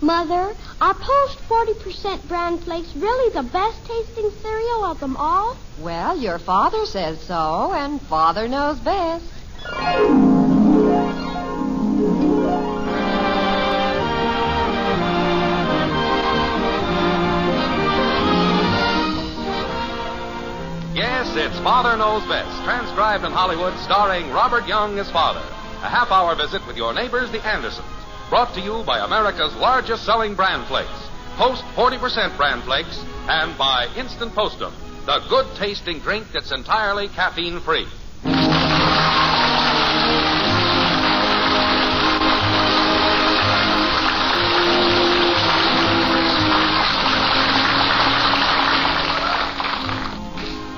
Mother, are Post 40% bran flakes really the best tasting cereal of them all? Well, your father says so, and Father knows best. Yes, it's Father Knows Best, transcribed in Hollywood, starring Robert Young as Father. A half-hour visit with your neighbors, the Andersons. Brought to you by America's largest-selling bran flakes, Post 40% bran flakes, and by Instant Postum, the good-tasting drink that's entirely caffeine-free.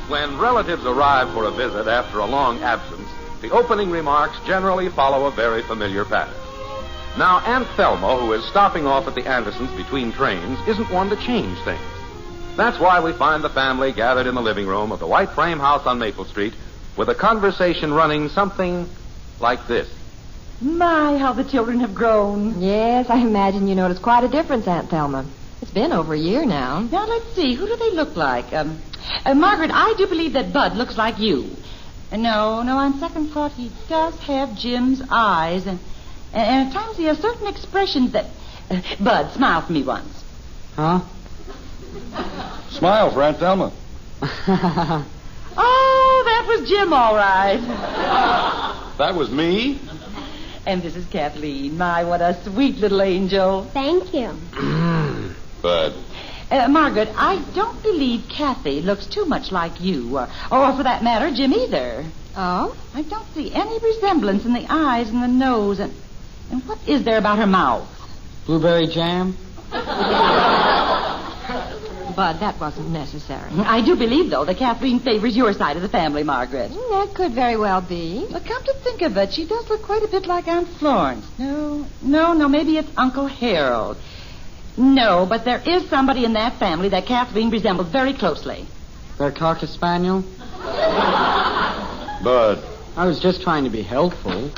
When relatives arrive for a visit after a long absence, the opening remarks generally follow a very familiar pattern. Now, Aunt Thelma, who is stopping off at the Andersons between trains, isn't one to change things. That's why we find the family gathered in the living room of the white frame house on Maple Street with a conversation running something like this. My, how the children have grown. Yes, I imagine you noticed quite a difference, Aunt Thelma. It's been over a year now. Now, let's see. Who do they look like? Margaret, I do believe that Bud looks like you. No, on second thought, he does have Jim's eyes. And at times he has certain expressions that... Bud, smile for me once. Huh? Smile for Aunt Thelma. Oh, that was Jim, all right. That was me? And this is Kathleen. My, what a sweet little angel. Thank you. Bud. Margaret, I don't believe Kathy looks too much like you, or for that matter, Jim either. Oh? I don't see any resemblance in the eyes and the nose, and what is there about her mouth? Blueberry jam? Bud, that wasn't necessary. I do believe, though, that Kathleen favors your side of the family, Margaret. That could very well be. But come to think of it, she does look quite a bit like Aunt Florence. No, maybe it's Uncle Harold. No, but there is somebody in that family that Kathleen resembles very closely. Their Cocker Spaniel? Bud. I was just trying to be helpful.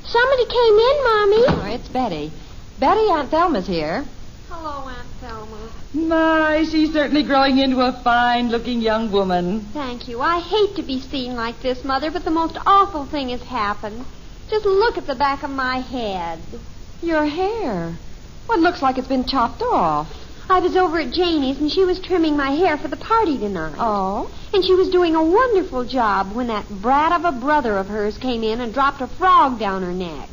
Somebody came in, Mommy. Oh, it's Betty. Betty, Aunt Thelma's here. Hello, Aunt Thelma. My, she's certainly growing into a fine-looking young woman. Thank you. I hate to be seen like this, Mother, but the most awful thing has happened. Just look at the back of my head. Your hair. Well, it looks like it's been chopped off. I was over at Janie's, and she was trimming my hair for the party tonight. Oh? And she was doing a wonderful job when that brat of a brother of hers came in and dropped a frog down her neck.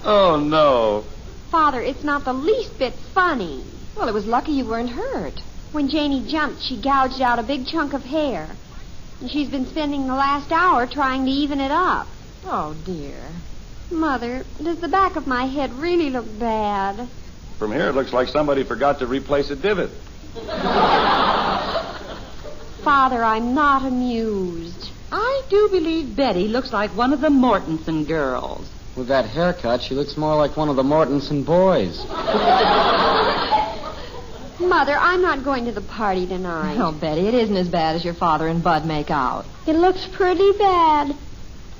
Oh, no. Father, it's not the least bit funny. Well, it was lucky you weren't hurt. When Janie jumped, she gouged out a big chunk of hair. And she's been spending the last hour trying to even it up. Oh, dear. Mother, does the back of my head really look bad? From here, it looks like somebody forgot to replace a divot. Father, I'm not amused. I do believe Betty looks like one of the Mortensen girls. With that haircut, she looks more like one of the Mortensen boys. Mother, I'm not going to the party tonight. Oh, Betty, it isn't as bad as your father and Bud make out. It looks pretty bad.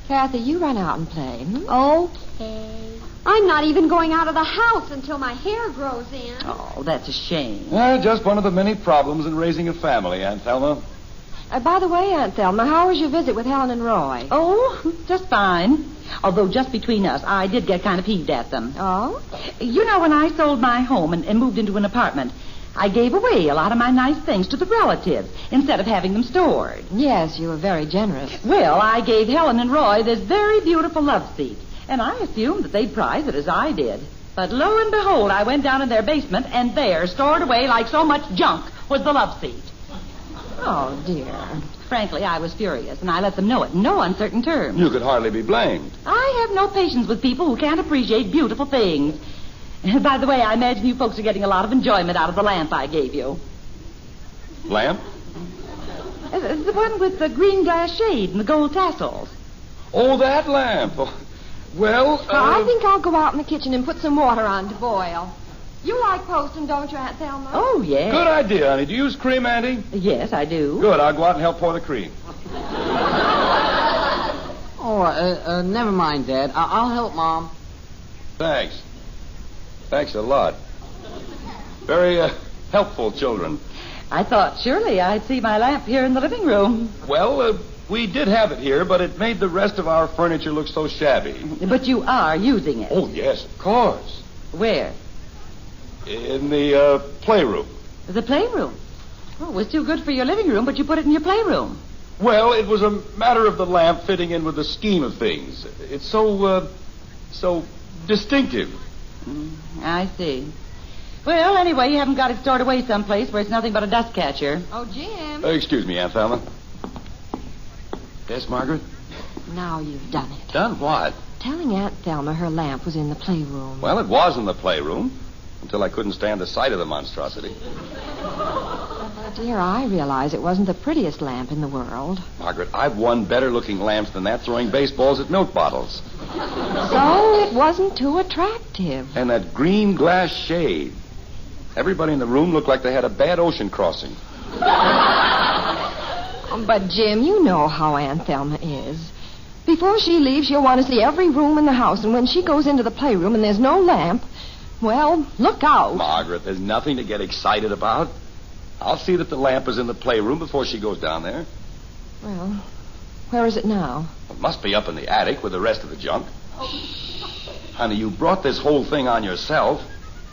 Kathy, you run out and play. Okay. I'm not even going out of the house until my hair grows in. Oh, that's a shame. Just one of the many problems in raising a family, Aunt Thelma. By the way, Aunt Thelma, how was your visit with Helen and Roy? Oh, just fine. Although, just between us, I did get kind of peeved at them. Oh? You know, when I sold my home and moved into an apartment, I gave away a lot of my nice things to the relatives instead of having them stored. Yes, you were very generous. Well, I gave Helen and Roy this very beautiful love seat, and I assumed that they'd prize it as I did. But lo and behold, I went down in their basement, and there, stored away like so much junk, was the love seat. Oh, dear. Frankly, I was furious, and I let them know it in no uncertain terms. You could hardly be blamed. I have no patience with people who can't appreciate beautiful things. By the way, I imagine you folks are getting a lot of enjoyment out of the lamp I gave you. Lamp? The one with the green glass shade and the gold tassels. Oh, that lamp. Well, I think I'll go out in the kitchen and put some water on to boil. You like posting, don't you, Aunt Thelma? Oh, yes. Good idea, honey. Do you use cream, Auntie? Yes, I do. Good. I'll go out and help pour the cream. Oh, never mind, Dad. I'll help Mom. Thanks. Thanks a lot. Very helpful children. I thought surely I'd see my lamp here in the living room. Well, we did have it here, but it made the rest of our furniture look so shabby. But you are using it. Oh, yes, of course. Where? In the playroom. The playroom. Oh, it was too good for your living room, but you put it in your playroom. Well, it was a matter of the lamp fitting in with the scheme of things. It's so distinctive. I see. Well, anyway, you haven't got it stored away someplace where it's nothing but a dust catcher. Oh, Jim. Excuse me, Aunt Thelma. Yes, Margaret? Now you've done it. Done what? Telling Aunt Thelma her lamp was in the playroom. Well, it was in the playroom until I couldn't stand the sight of the monstrosity. Dear, I realize it wasn't the prettiest lamp in the world. Margaret, I've won better-looking lamps than that throwing baseballs at milk bottles. So it wasn't too attractive. And that green glass shade. Everybody in the room looked like they had a bad ocean crossing. But, Jim, you know how Aunt Thelma is. Before she leaves, she'll want to see every room in the house, and when she goes into the playroom and there's no lamp, well, look out. Margaret, there's nothing to get excited about. I'll see that the lamp is in the playroom before she goes down there. Well, where is it now? It must be up in the attic with the rest of the junk. Honey, you brought this whole thing on yourself.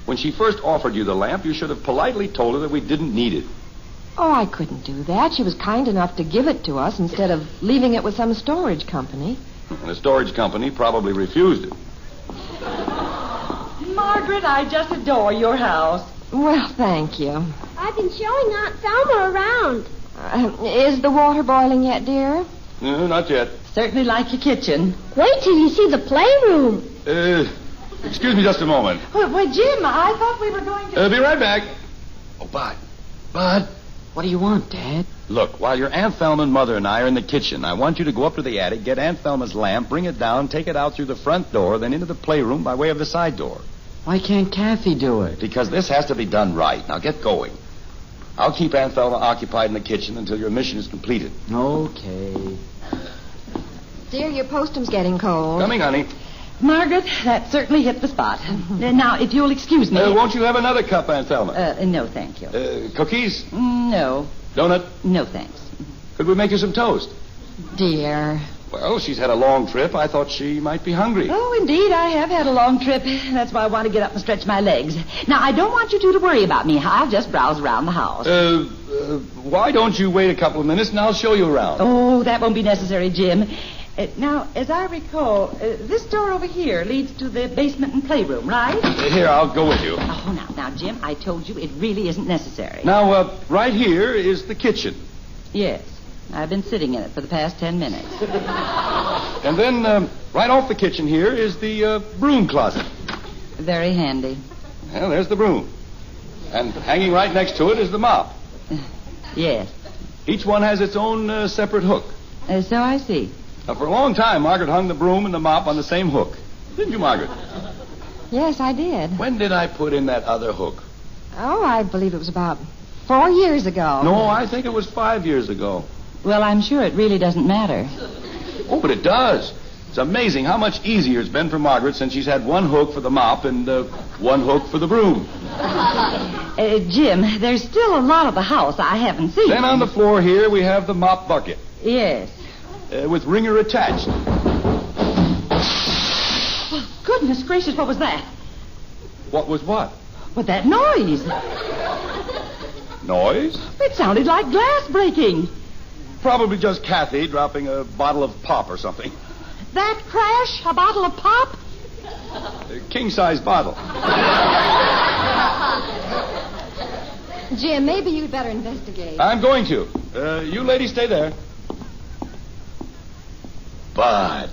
When she first offered you the lamp, you should have politely told her that we didn't need it. Oh, I couldn't do that. She was kind enough to give it to us instead of leaving it with some storage company. And the storage company probably refused it. Margaret, I just adore your house. Well, thank you. I've been showing Aunt Thelma around. Is the water boiling yet, dear? No, not yet. Certainly like your kitchen. Wait till you see the playroom. Excuse me just a moment. Well, Jim, I thought we were going to... Be right back. Oh, Bud. Bud. What do you want, Dad? Look, while your Aunt Thelma and Mother and I are in the kitchen, I want you to go up to the attic, get Aunt Thelma's lamp, bring it down, take it out through the front door, then into the playroom by way of the side door. Why can't Kathy do it? Because this has to be done right. Now get going. I'll keep Aunt Thelma occupied in the kitchen until your mission is completed. Okay. Dear, your postum's getting cold. Coming, honey. Margaret, that certainly hit the spot. Now, if you'll excuse me... Won't you have another cup, Aunt Thelma? No, thank you. Cookies? No. Donut? No, thanks. Could we make you some toast? Dear. Well, she's had a long trip. I thought she might be hungry. Oh, indeed, I have had a long trip. That's why I want to get up and stretch my legs. Now, I don't want you two to worry about me. I'll just browse around the house. Why don't you wait a couple of minutes and I'll show you around? Oh, that won't be necessary, Jim. Now, as I recall, this door over here leads to the basement and playroom, right? Here, I'll go with you. Oh, now, Jim, I told you it really isn't necessary. Now, right here is the kitchen. Yes. I've been sitting in it for the past 10 minutes. And then, right off the kitchen here is the broom closet. Very handy. Well, there's the broom. And hanging right next to it is the mop. Yes. Each one has its own separate hook. So I see. Now, for a long time, Margaret hung the broom and the mop on the same hook. Didn't you, Margaret? Yes, I did. When did I put in that other hook? Oh, I believe it was about 4 years ago. No, I think it was 5 years ago. Well, I'm sure it really doesn't matter. Oh, but it does. It's amazing how much easier it's been for Margaret since she's had one hook for the mop and one hook for the broom. Jim, there's still a lot of the house I haven't seen. Then on the floor here we have the mop bucket. Yes. With wringer attached. Oh, goodness gracious, what was that? What was what? What, that noise? Noise? It sounded like glass breaking. Probably just Kathy dropping a bottle of pop or something. That crash? A bottle of pop? A king-size bottle. Jim, maybe you'd better investigate. I'm going to. You ladies stay there. Bud.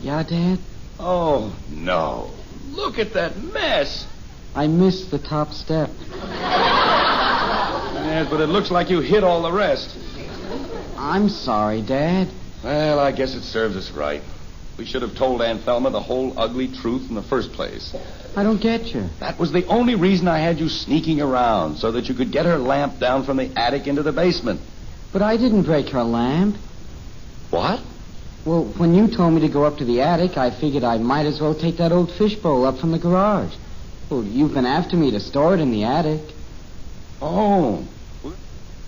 Yeah, Dad? Oh, no. Look at that mess. I missed the top step. Yes, but it looks like you hit all the rest. I'm sorry, Dad. Well, I guess it serves us right. We should have told Aunt Thelma the whole ugly truth in the first place. I don't get you. That was the only reason I had you sneaking around, so that you could get her lamp down from the attic into the basement. But I didn't break her lamp. What? Well, when you told me to go up to the attic, I figured I might as well take that old fishbowl up from the garage. Well, you've been after me to store it in the attic. Oh.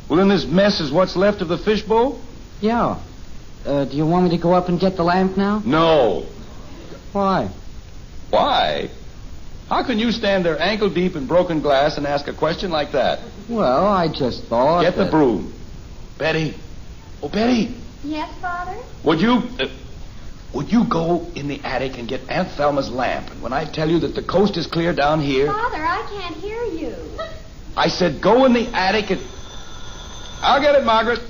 Well, then this mess is what's left of the fishbowl? Yeah. Do you want me to go up and get the lamp now? No. Why? Why? How can you stand there ankle deep in broken glass and ask a question like that? Well, I just thought... Get the broom. Betty. Oh, Betty. Yes, Father? Would you go in the attic and get Aunt Thelma's lamp? And when I tell you that the coast is clear down here... Father, I can't hear you. I said go in the attic and... I'll get it, Margaret.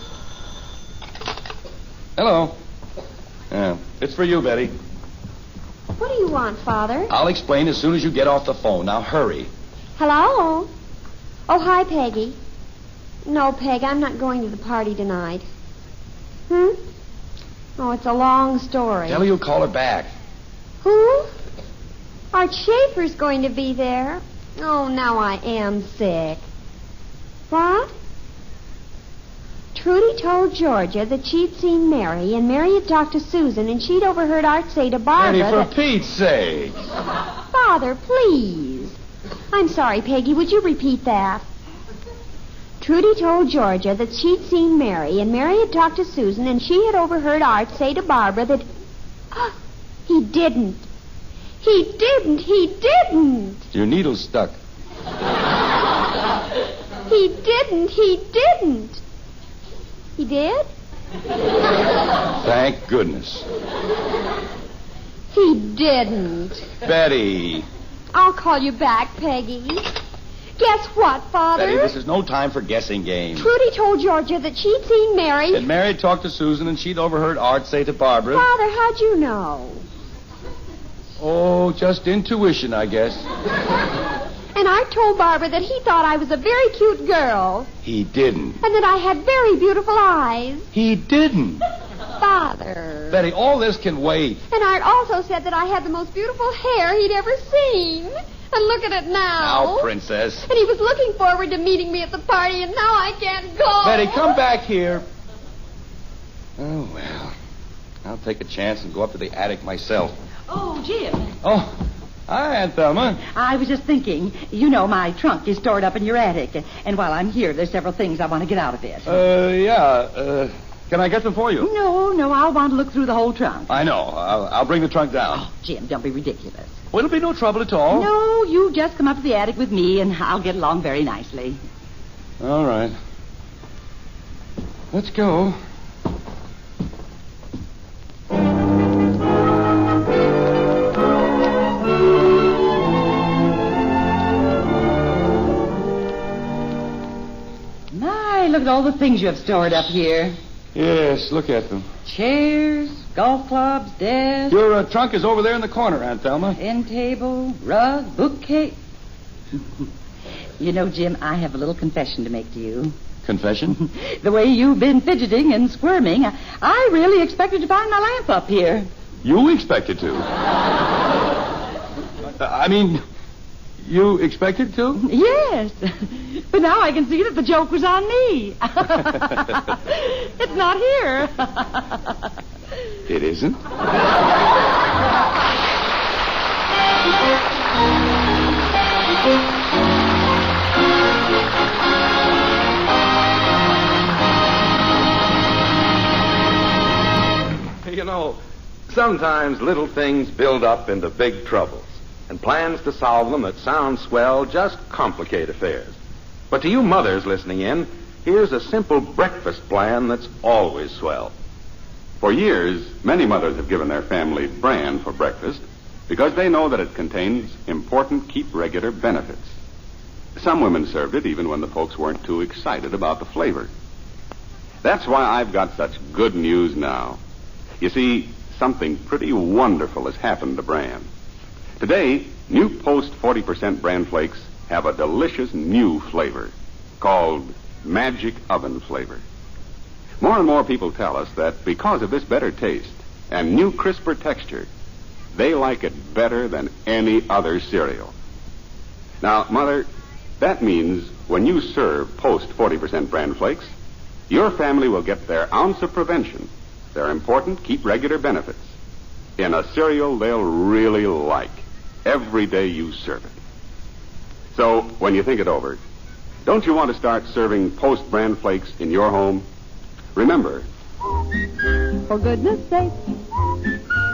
Hello. Yeah, it's for you, Betty. What do you want, Father? I'll explain as soon as you get off the phone. Now, hurry. Hello? Oh, hi, Peggy. No, Peg, I'm not going to the party tonight. Oh, it's a long story. Tell her you'll call her back. Who? Art Schaefer's going to be there. Oh, now I am sick. What? Trudy told Georgia that she'd seen Mary, and Mary had talked to Susan, and she'd overheard Art say to Barbara Betty, for Pete's sake. Father, please. I'm sorry, Peggy. Would you repeat that? Trudy told Georgia that she'd seen Mary, and Mary had talked to Susan, and she had overheard Art say to Barbara that... He didn't. He didn't. He didn't. Your needle's stuck. He didn't. He didn't. He did? Thank goodness. He didn't. Betty. I'll call you back, Peggy. Guess what, Father? Betty, this is no time for guessing games. Trudy told Georgia that she'd seen Mary. And Mary talked to Susan, and she'd overheard Art say to Barbara... Father, how'd you know? Oh, just intuition, I guess. And Art told Barbara that he thought I was a very cute girl. He didn't. And that I had very beautiful eyes. He didn't. Father. Betty, all this can wait. And Art also said that I had the most beautiful hair he'd ever seen. And look at it now. Now, Princess. And he was looking forward to meeting me at the party, and now I can't go. Betty, come back here. Oh, well. I'll take a chance and go up to the attic myself. Oh, Jim. Oh, hi, Aunt Thelma. I was just thinking, you know my trunk is stored up in your attic. And while I'm here, there's several things I want to get out of it. Yeah. Can I get them for you? No, I'll want to look through the whole trunk. I know. I'll bring the trunk down. Oh, Jim, don't be ridiculous. Well, it'll be no trouble at all. No, you just come up to the attic with me, and I'll get along very nicely. All right. Let's go. My, look at all the things you have stored up here. Yes, look at them. Chairs, golf clubs, desks. Your trunk is over there in the corner, Aunt Thelma. End table, rug, bookcase. You know, Jim, I have a little confession to make to you. Confession? The way you've been fidgeting and squirming, I really expected to find my lamp up here. You expected to. You expected to? Yes. But now I can see that the joke was on me. It's not here. It isn't? You know, sometimes little things build up into big troubles, and plans to solve them that sound swell just complicate affairs. But to you mothers listening in, here's a simple breakfast plan that's always swell. For years, many mothers have given their family bran for breakfast because they know that it contains important keep regular benefits. Some women served it even when the folks weren't too excited about the flavor. That's why I've got such good news now. You see, something pretty wonderful has happened to bran. Today, new Post 40% bran flakes have a delicious new flavor called Magic Oven Flavor. More and more people tell us that because of this better taste and new crisper texture, they like it better than any other cereal. Now, Mother, that means when you serve Post 40% bran flakes, your family will get their ounce of prevention They're important, keep regular benefits. In a cereal they'll really like every day you serve it. So, when you think it over, don't you want to start serving Post Bran Flakes in your home? Remember, for goodness sake,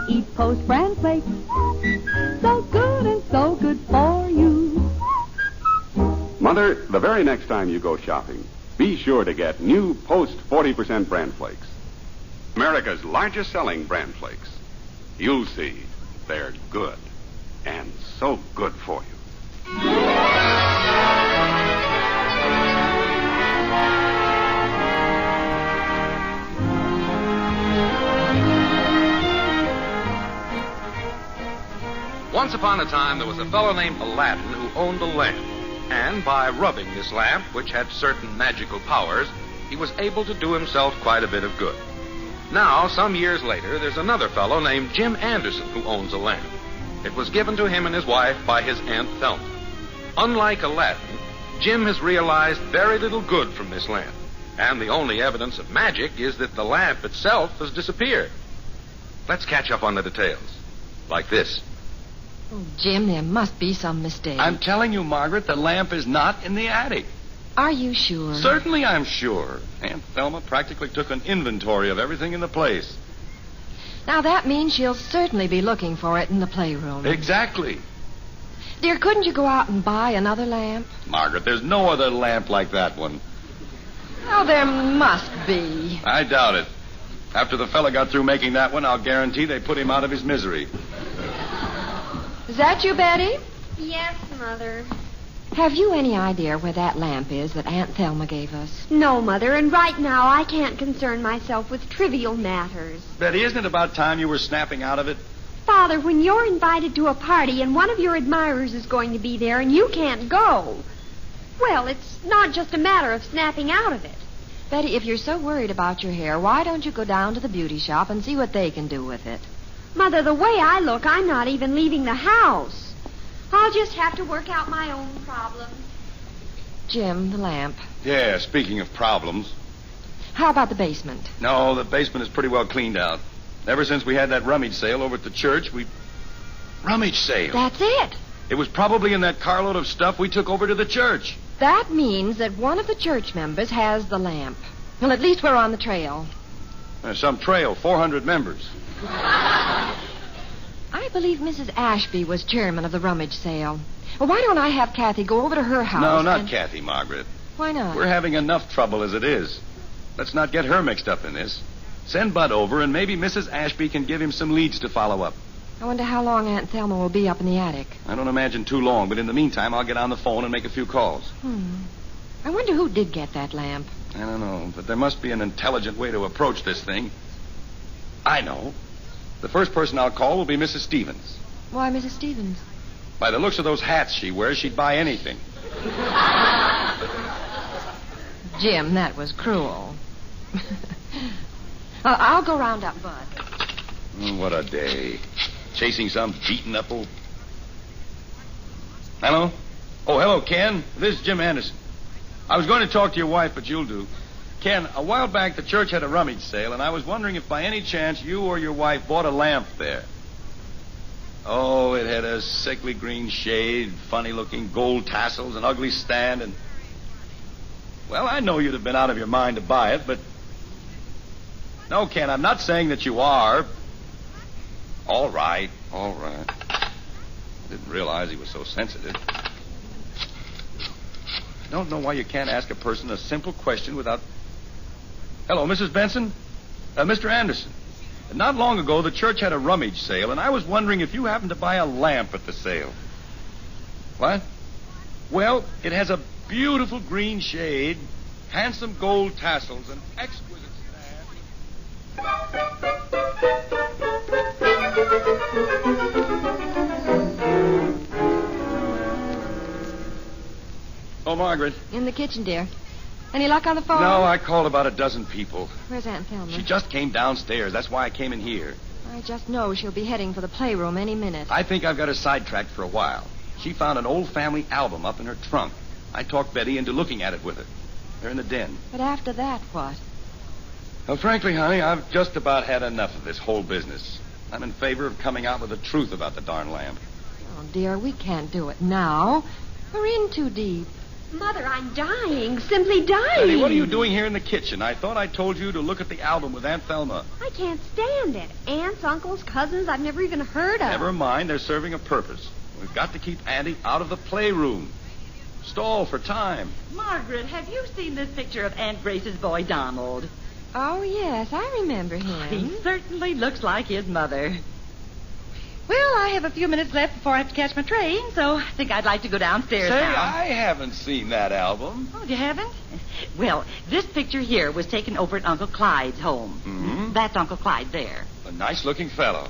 eat Post Bran Flakes. So good and so good for you. Mother, the very next time you go shopping, be sure to get new Post 40% Bran Flakes. America's largest selling Bran Flakes. You'll see, they're good. And so good for you. Once upon a time, there was a fellow named Aladdin who owned a lamp. And by rubbing this lamp, which had certain magical powers, he was able to do himself quite a bit of good. Now, some years later, there's another fellow named Jim Anderson who owns a lamp. It was given to him and his wife by his Aunt Thelma. Unlike Aladdin, Jim has realized very little good from this lamp. And the only evidence of magic is that the lamp itself has disappeared. Let's catch up on the details. Like this. Oh, Jim, there must be some mistake. I'm telling you, Margaret, the lamp is not in the attic. Are you sure? Certainly I'm sure. Aunt Thelma practically took an inventory of everything in the place. Now, that means she'll certainly be looking for it in the playroom. Exactly. Dear, couldn't you go out and buy another lamp? Margaret, there's no other lamp like that one. Oh, there must be. I doubt it. After the fella got through making that one, I'll guarantee they put him out of his misery. Is that you, Betty? Yes, Mother. Have you any idea where that lamp is that Aunt Thelma gave us? No, Mother, and right now I can't concern myself with trivial matters. Betty, isn't it about time you were snapping out of it? Father, when you're invited to a party and one of your admirers is going to be there and you can't go, well, it's not just a matter of snapping out of it. Betty, if you're so worried about your hair, why don't you go down to the beauty shop and see what they can do with it? Mother, the way I look, I'm not even leaving the house. I'll just have to work out my own problems. Jim, the lamp. Yeah, speaking of problems. How about the basement? No, the basement is pretty well cleaned out. Ever since we had that rummage sale over at the church, Rummage sale? That's it. It was probably in that carload of stuff we took over to the church. That means that one of the church members has the lamp. Well, at least we're on the trail. Some trail, 400 members. I believe Mrs. Ashby was chairman of the rummage sale. Well, why don't I have Kathy go over to her house? No, not Kathy, Margaret. Why not? We're having enough trouble as it is. Let's not get her mixed up in this. Send Bud over, and maybe Mrs. Ashby can give him some leads to follow up. I wonder how long Aunt Thelma will be up in the attic. I don't imagine too long, but in the meantime, I'll get on the phone and make a few calls. I wonder who did get that lamp. I don't know, but there must be an intelligent way to approach this thing. I know. The first person I'll call will be Mrs. Stevens. Why, Mrs. Stevens? By the looks of those hats she wears, she'd buy anything. Jim, that was cruel. I'll go round up Bud. Oh, what a day. Chasing some beaten-up old... Hello? Oh, hello, Ken. This is Jim Anderson. I was going to talk to your wife, but you'll do. Ken, a while back the church had a rummage sale, and I was wondering if by any chance you or your wife bought a lamp there. Oh, it had a sickly green shade, funny-looking gold tassels, an ugly stand, and... Well, I know you'd have been out of your mind to buy it, but... No, Ken, I'm not saying that you are. All right. I didn't realize he was so sensitive. I don't know why you can't ask a person a simple question without... Hello, Mrs. Benson? Mr. Anderson. Not long ago, the church had a rummage sale, and I was wondering if you happened to buy a lamp at the sale. What? Well, it has a beautiful green shade, handsome gold tassels, and exquisite stand. Oh, Margaret. In the kitchen, dear. Any luck on the phone? No, I called about a dozen people. Where's Aunt Thelma? She just came downstairs. That's why I came in here. I just know she'll be heading for the playroom any minute. I think I've got her sidetracked for a while. She found an old family album up in her trunk. I talked Betty into looking at it with her. They're in the den. But after that, what? Well, frankly, honey, I've just about had enough of this whole business. I'm in favor of coming out with the truth about the darn lamp. Oh, dear, we can't do it now. We're in too deep. Mother, I'm dying. Simply dying. Betty, what are you doing here in the kitchen? I thought I told you to look at the album with Aunt Thelma. I can't stand it. Aunts, uncles, cousins I've never even heard of. Never mind. They're serving a purpose. We've got to keep Auntie out of the playroom. Stall for time. Margaret, have you seen this picture of Aunt Grace's boy, Donald? Oh, yes, I remember him. He certainly looks like his mother. Well, I have a few minutes left before I have to catch my train, so I think I'd like to go downstairs Say, now. I haven't seen that album. Oh, you haven't? Well, this picture here was taken over at Uncle Clyde's home. Mm-hmm. That's Uncle Clyde there. A nice-looking fellow.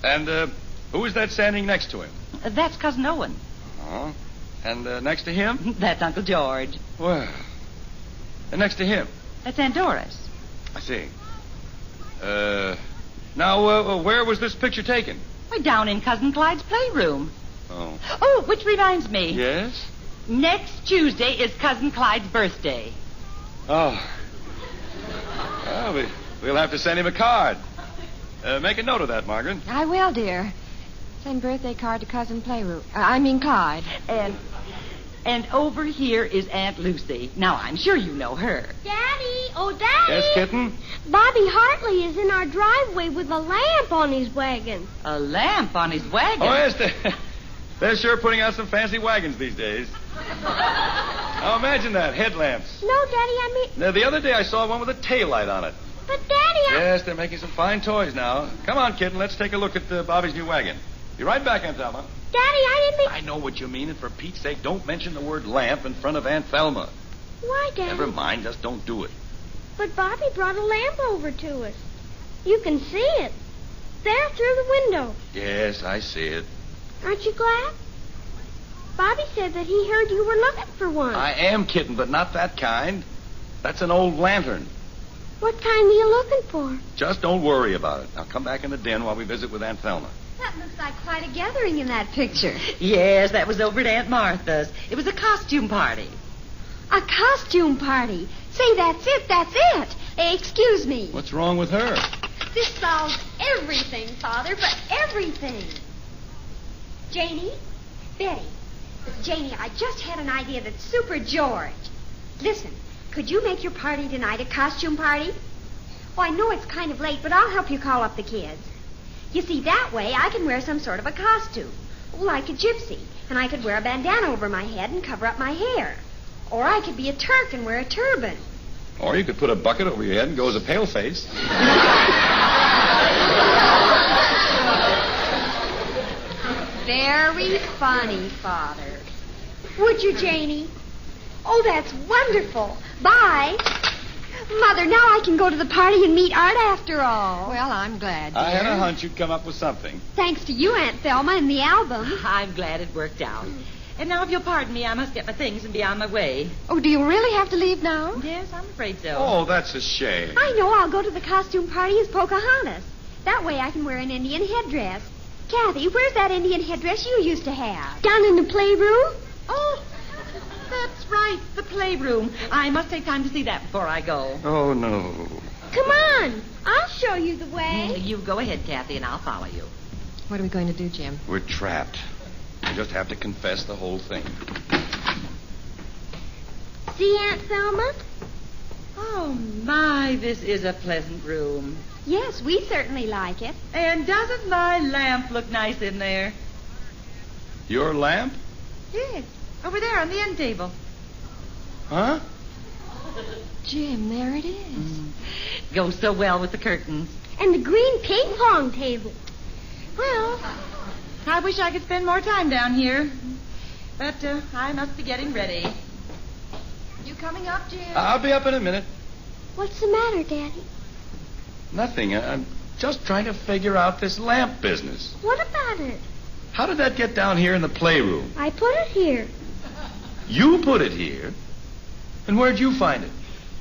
And who is that standing next to him? That's Cousin Owen. Oh. And next to him? That's Uncle George. Well, and next to him? That's Aunt Doris. I see. Now, where was this picture taken? We're down in Cousin Clyde's playroom. Oh. Oh, which reminds me. Yes? Next Tuesday is Cousin Clyde's birthday. Oh. Well, we'll have to send him a card. Make a note of that, Margaret. I will, dear. Send birthday card to Cousin Clyde. And over here is Aunt Lucy. Now, I'm sure you know her. Daddy! Oh, Daddy! Yes, kitten? Bobby Hartley is in our driveway with a lamp on his wagon. A lamp on his wagon? Oh, yes. They're sure putting out some fancy wagons these days. Now, imagine that. Headlamps. No, Daddy, I mean... Now, the other day I saw one with a tail light on it. But, Daddy, Yes, they're making some fine toys now. Come on, kitten. Let's take a look at Bobby's new wagon. Be right back, Aunt Thelma. Daddy, I didn't mean... I know what you mean, and for Pete's sake, don't mention the word lamp in front of Aunt Thelma. Why, Daddy? Never mind, just don't do it. But Bobby brought a lamp over to us. You can see it. There, through the window. Yes, I see it. Aren't you glad? Bobby said that he heard you were looking for one. I am, kitten, but not that kind. That's an old lantern. What kind are you looking for? Just don't worry about it. Now come back in the den while we visit with Aunt Thelma. That looks like quite a gathering in that picture. Yes, that was over at Aunt Martha's. It was a costume party. A costume party. Say, that's it. Excuse me. What's wrong with her? This solves everything, Father, but everything. Janie? Betty. Janie, I just had an idea that's super George. Listen, could you make your party tonight a costume party? Well, I know it's kind of late, but I'll help you call up the kids. You see, that way I can wear some sort of a costume, like a gypsy, and I could wear a bandana over my head and cover up my hair. Or I could be a Turk and wear a turban. Or you could put a bucket over your head and go as a paleface. Very funny, Father. Would you, Janie? Oh, that's wonderful. Bye. Mother, now I can go to the party and meet Art after all. Well, I'm glad, dear. I had a hunch you'd come up with something. Thanks to you, Aunt Thelma, and the album. I'm glad it worked out. And now, if you'll pardon me, I must get my things and be on my way. Oh, do you really have to leave now? Yes, I'm afraid so. Oh, that's a shame. I know. I'll go to the costume party as Pocahontas. That way I can wear an Indian headdress. Kathy, where's that Indian headdress you used to have? Down in the playroom? Oh, that's right, the playroom. I must take time to see that before I go. Oh, no. Come on. I'll show you the way. You go ahead, Kathy, and I'll follow you. What are we going to do, Jim? We're trapped. We just have to confess the whole thing. See, Aunt Thelma? Oh, my, this is a pleasant room. Yes, we certainly like it. And doesn't my lamp look nice in there? Your lamp? Yes, over there on the end table. Huh? Jim, there it is. Goes so well with the curtains. And the green ping pong table. Well, I wish I could spend more time down here. But I must be getting ready. You coming up, Jim? I'll be up in a minute. What's the matter, Daddy? Nothing. I'm just trying to figure out this lamp business. What about it? How did that get down here in the playroom? I put it here. You put it here? And where'd you find it?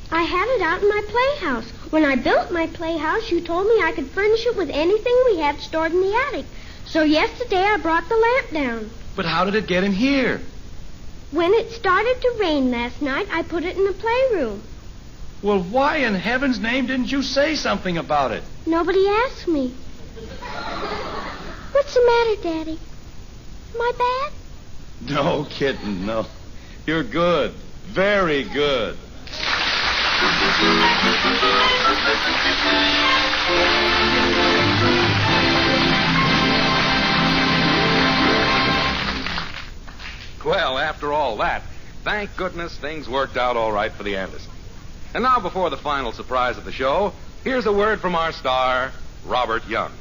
I had it out in my playhouse. When I built my playhouse, you told me I could furnish it with anything we had stored in the attic. So yesterday I brought the lamp down. But how did it get in here? When it started to rain last night, I put it in the playroom. Well, why in heaven's name didn't you say something about it? Nobody asked me. What's the matter, Daddy? Am I bad? No, kitten, no. You're good. Very good. Well, after all that, thank goodness things worked out all right for the Andersons. And now, before the final surprise of the show, here's a word from our star, Robert Young.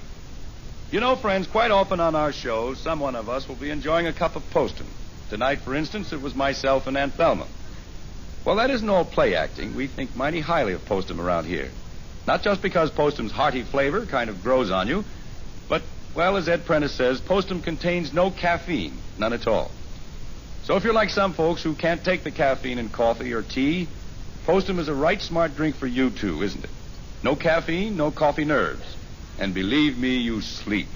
You know, friends, quite often on our shows, some one of us will be enjoying a cup of Poston. Tonight, for instance, it was myself and Aunt Thelma. Well, that isn't all play acting. We think mighty highly of Postum around here. Not just because Postum's hearty flavor kind of grows on you, but, well, as Ed Prentice says, Postum contains no caffeine, none at all. So if you're like some folks who can't take the caffeine in coffee or tea, Postum is a right smart drink for you, too, isn't it? No caffeine, no coffee nerves. And believe me, you sleep.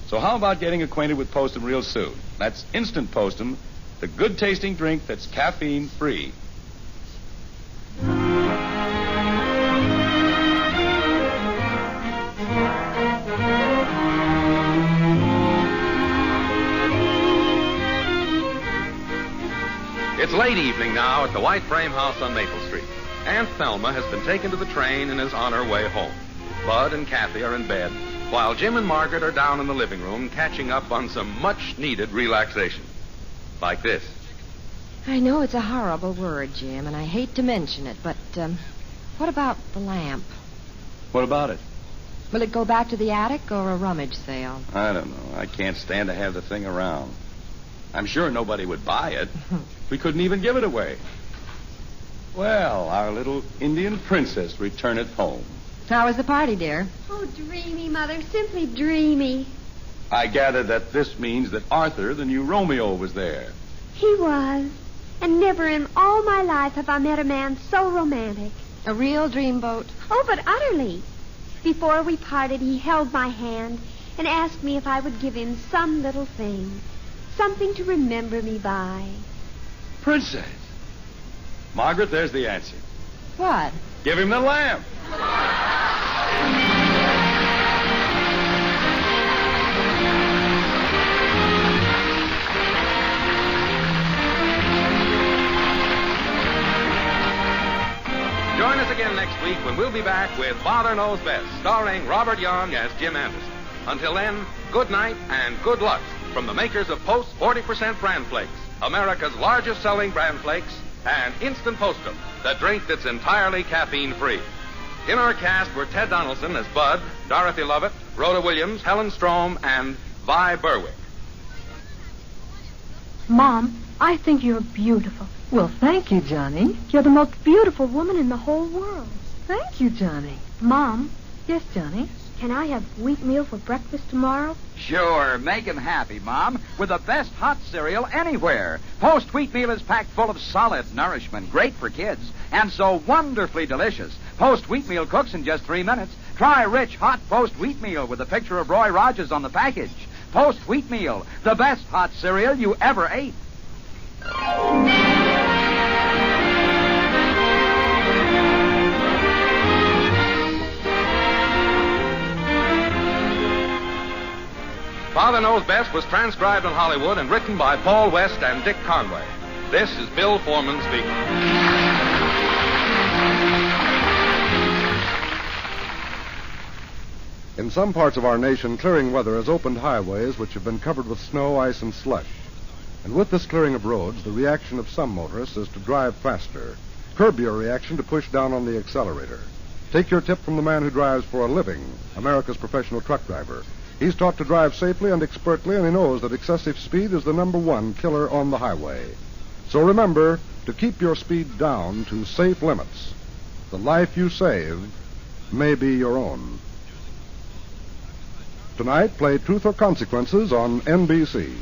So how about getting acquainted with Postum real soon? That's Instant Postum, the good-tasting drink that's caffeine-free. It's late evening now at the White Frame House on Maple Street. Aunt Thelma has been taken to the train and is on her way home. Bud and Kathy are in bed, while Jim and Margaret are down in the living room catching up on some much-needed relaxation. Like this. I know it's a horrible word, Jim, and I hate to mention it, but what about the lamp? What about it? Will it go back to the attic or a rummage sale? I don't know. I can't stand to have the thing around. I'm sure nobody would buy it. We couldn't even give it away. Well, our little Indian princess returneth home. How was the party, dear? Oh, dreamy, Mother. Simply dreamy. I gather that this means that Arthur, the new Romeo, was there. He was. And never in all my life have I met a man so romantic. A real dreamboat? Oh, but utterly. Before we parted, he held my hand and asked me if I would give him some little thing. Something to remember me by. Princess. Margaret, there's the answer. What? Give him the lamp. Join us again next week when we'll be back with Father Knows Best, starring Robert Young as Jim Anderson. Until then, good night and good luck from the makers of Post 40% Bran Flakes, America's largest selling bran flakes, and Instant Postum, the drink that's entirely caffeine-free. In our cast were Ted Donaldson as Bud, Dorothy Lovett, Rhoda Williams, Helen Strom, and Vi Berwick. Mom, I think you're beautiful. Well, thank you, Johnny. You're the most beautiful woman in the whole world. Thank you, Johnny. Mom, Yes, Johnny? can I have wheatmeal for breakfast tomorrow? Sure, make him happy, Mom, with the best hot cereal anywhere. Post Wheatmeal is packed full of solid nourishment, great for kids, and so wonderfully delicious. Post Wheatmeal cooks in just 3 minutes. Try rich, hot Post Wheatmeal with a picture of Roy Rogers on the package. Post Wheatmeal, the best hot cereal you ever ate. Father Knows Best was transcribed in Hollywood and written by Paul West and Dick Conway. This is Bill Foreman speaking. In some parts of our nation, clearing weather has opened highways which have been covered with snow, ice, and slush. And with this clearing of roads, the reaction of some motorists is to drive faster. Curb your reaction to push down on the accelerator. Take your tip from the man who drives for a living, America's professional truck driver. He's taught to drive safely and expertly, and he knows that excessive speed is the #1 killer on the highway. So remember to keep your speed down to safe limits. The life you save may be your own. Tonight, play Truth or Consequences on NBC.